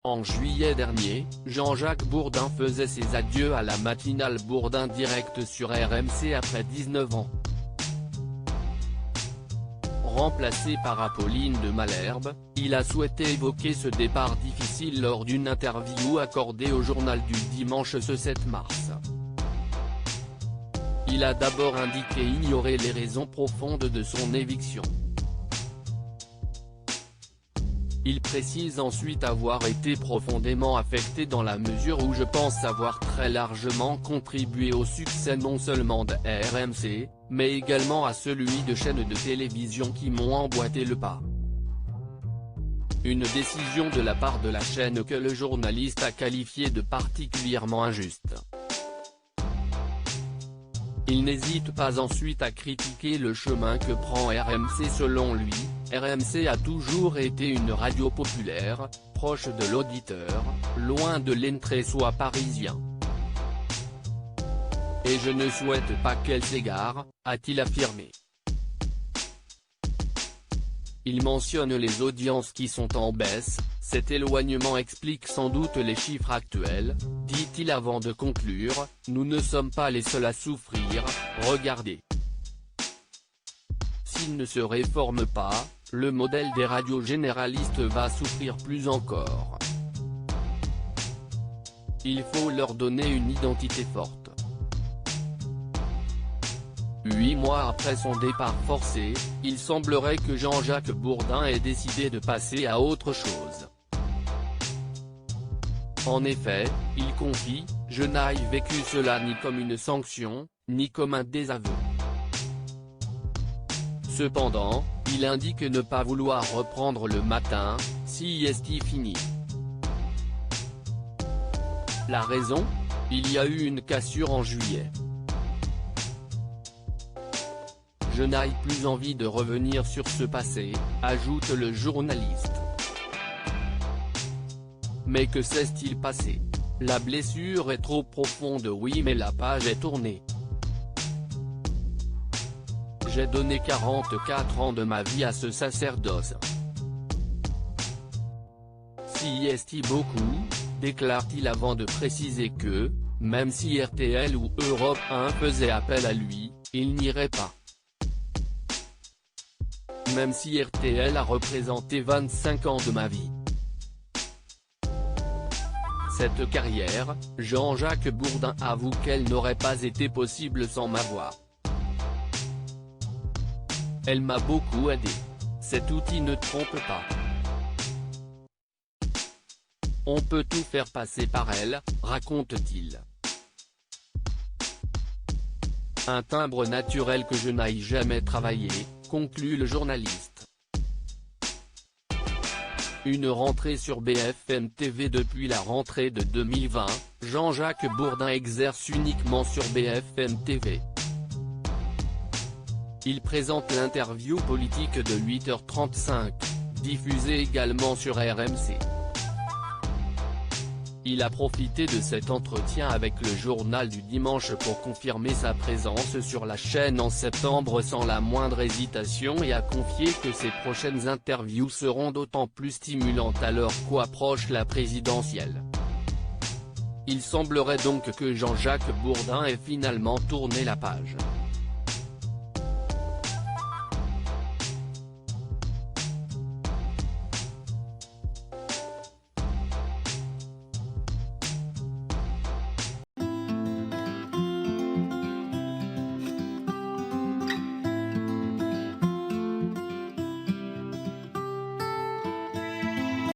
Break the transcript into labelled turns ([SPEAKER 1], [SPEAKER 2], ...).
[SPEAKER 1] En juillet dernier, Jean-Jacques Bourdin faisait ses adieux à la matinale Bourdin Direct sur RMC après 19 ans. Remplacé par Apolline de Malherbe, il a souhaité évoquer ce départ difficile lors d'une interview accordée au journal du dimanche ce 7 mars. Il a d'abord indiqué ignorer les raisons profondes de son éviction. Il précise ensuite avoir été profondément affecté dans la mesure où je pense avoir très largement contribué au succès non seulement de RMC, mais également à celui de chaînes de télévision qui m'ont emboîté le pas. Une décision de la part de la chaîne que le journaliste a qualifiée de particulièrement injuste. Il n'hésite pas ensuite à critiquer le chemin que prend RMC. Selon lui, RMC a toujours été une radio populaire, proche de l'auditeur, loin de l'entre-soi parisien. Et je ne souhaite pas qu'elle s'égare, a-t-il affirmé. Il mentionne les audiences qui sont en baisse, cet éloignement explique sans doute les chiffres actuels, dit-il avant de conclure, nous ne sommes pas les seuls à souffrir, regardez. S'il ne se réforme pas, le modèle des radios généralistes va souffrir plus encore. Il faut leur donner une identité forte. 8 mois après son départ forcé, il semblerait que Jean-Jacques Bourdin ait décidé de passer à autre chose. En effet, il confie, je n'ai vécu cela ni comme une sanction, ni comme un désaveu. Cependant, il indique ne pas vouloir reprendre le matin, si est fini. La raison ? Il y a eu une cassure en juillet. Je n'ai plus envie de revenir sur ce passé, ajoute le journaliste. Mais que s'est-il passé? La blessure est trop profonde, oui, mais la page est tournée. J'ai donné 44 ans de ma vie à ce sacerdoce. Si est beaucoup, déclare-t-il avant de préciser que, même si RTL ou Europe 1 faisaient appel à lui, il n'irait pas. Même si RTL a représenté 25 ans de ma vie. Cette carrière, Jean-Jacques Bourdin avoue qu'elle n'aurait pas été possible sans ma voix. Elle m'a beaucoup aidé. Cet outil ne trompe pas. On peut tout faire passer par elle, raconte-t-il. Un timbre naturel que je n'ai jamais travaillé, conclut le journaliste. Une rentrée sur BFM TV. Depuis la rentrée de 2020, Jean-Jacques Bourdin exerce uniquement sur BFM TV. Il présente l'interview politique de 8h35, diffusée également sur RMC. Il a profité de cet entretien avec le journal du dimanche pour confirmer sa présence sur la chaîne en septembre sans la moindre hésitation et a confié que ses prochaines interviews seront d'autant plus stimulantes alors qu'approche la présidentielle. Il semblerait donc que Jean-Jacques Bourdin ait finalement tourné la page.